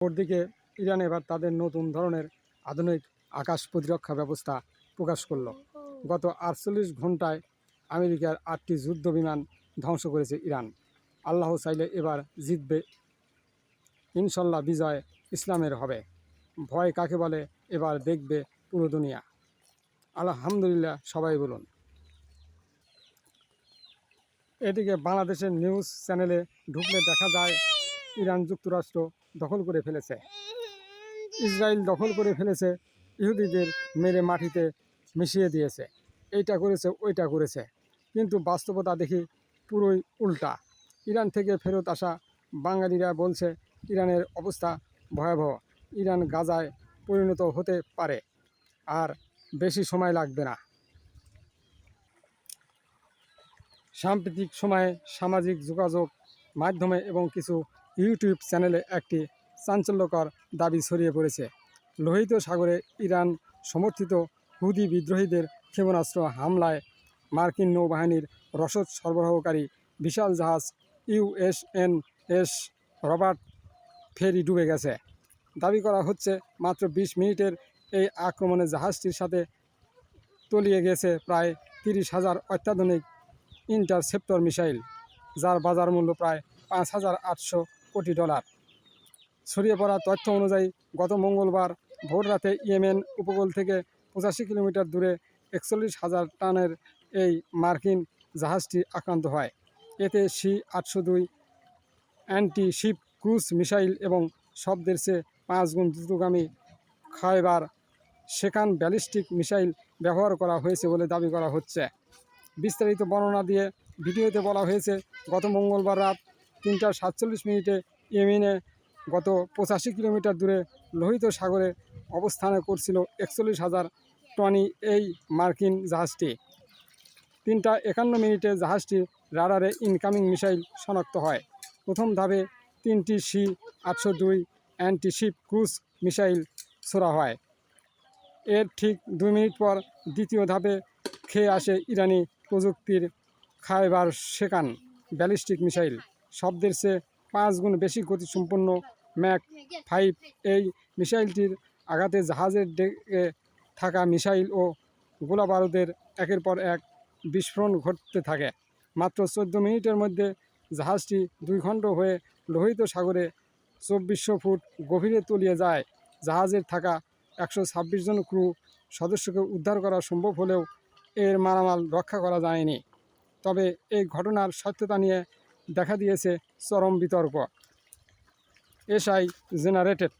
অপরদিকে ইরান এবার তাদের নতুন ধরনের আধুনিক আকাশ প্রতিরক্ষা ব্যবস্থা প্রকাশ করল। গত 48 ঘন্টায় আমেরিকার 8টি যুদ্ধ বিমান ধ্বংস করেছে ইরান। আল্লাহ চাইলে এবার জিতবে, ইনশাল্লাহ বিজয় ইসলামের হবে। ভয় কাকে বলে এবার দেখবে পুরো দুনিয়া। আলহামদুলিল্লাহ সবাই বলুন। এদিকে বাংলাদেশের নিউজ চ্যানেলে ঢুকলে দেখা যায় ইরান যুক্তরাষ্ট্র দখল করে ফেলেছে, ইসরায়েল দখল করে ফেলেছে, ইহুদিদের মেরে মাটিতে মিশিয়ে দিয়েছে, এইটা করেছে ওইটা করেছে। কিন্তু বাস্তবতা দেখি পুরোই উল্টা। ইরান থেকে ফেরত আসা বাঙালিরা বলছে ইরানের অবস্থা ভয়াবহ, ইরান গাজায় পরিণত হতে পারে, আর বেশি সময় লাগবে না। সাম্প্রতিক সময়ে সামাজিক যোগাযোগ মাধ্যমে এবং কিছু ইউটিউব চ্যানেলে একটি চাঞ্চল্যকর দাবি ছড়িয়ে পড়েছে। লোহিত সাগরে ইরান সমর্থিত হুদি বিদ্রোহীদের ক্ষেপণাস্ত্র হামলায় মার্কিন নৌবাহিনীর রসদ সরবরাহকারী বিশাল জাহাজ USNS রবার্ট ফেরি ডুবে গেছে। দাবি করা হচ্ছে মাত্র 20 মিনিটের এই আক্রমণে জাহাজটির সাথে তলিয়ে গেছে প্রায় 30,000 অত্যাধুনিক ইন্টারসেপ্টর মিসাইল, যার বাজার মূল্য প্রায় $5,800 কোটি। ছড়িয়ে পড়া তথ্য অনুযায়ী গত মঙ্গলবার ভোররাতে ইয়েমেন উপকূল থেকে 85 কিলোমিটার দূরে 41,000 টনের এই মার্কিন জাহাজটি আক্রান্ত হয়। এতে C-802 anti sheep cruise missile এবং শব্দের চেয়ে 5 গুণ দ্রুতগামী খায়বার সেখান ব্যালিস্টিক মিসাইল ব্যবহার করা হয়েছে বলে দাবি করা হচ্ছে। বিস্তারিত বর্ণনা দিয়ে ভিডিওতে বলা হয়েছে, গত মঙ্গলবার রাত 3:47 মিনিটে ইয়েমেনে গত 85 কিলোমিটার দূরে লোহিত সাগরে অবস্থান করছিল 41,000 টনি এই মার্কিন জাহাজটি। 3:51 মিনিটে জাহাজটির রাডারে ইনকামিং মিসাইল শনাক্ত হয়। প্রথম ধাপে 3টি C-802 anti sheep cruise missile ছোড়া হয়। এর ঠিক 2 মিনিট পর দ্বিতীয় ধাপে খেয়ে আসে ইরানি প্রযুক্তির খায়বার সেখান ব্যালিস্টিক মিসাইল। শব্দের চেয়ে 5 গুণ বেশি গতিসম্পন্ন ম্যাক 5 এই মিসাইলটির আঘাতে জাহাজের ডেকে থাকা মিসাইল ও গোলাবারুদের একের পর এক বিস্ফোরণ ঘটতে থাকে। মাত্র 14 মিনিটের মধ্যে জাহাজটি 2 খণ্ড হয়ে লোহিত সাগরে 2400 ফুট গভীরে তলিয়ে যায়। জাহাজের থাকা 126 জন ক্রু সদস্যকে উদ্ধার করা সম্ভব হলেও এর মালামাল রক্ষা করা যায়নি। তবে এই ঘটনার সত্যতা নিয়ে দেখা দিয়েছে চরম বিতর্ক। SI generated.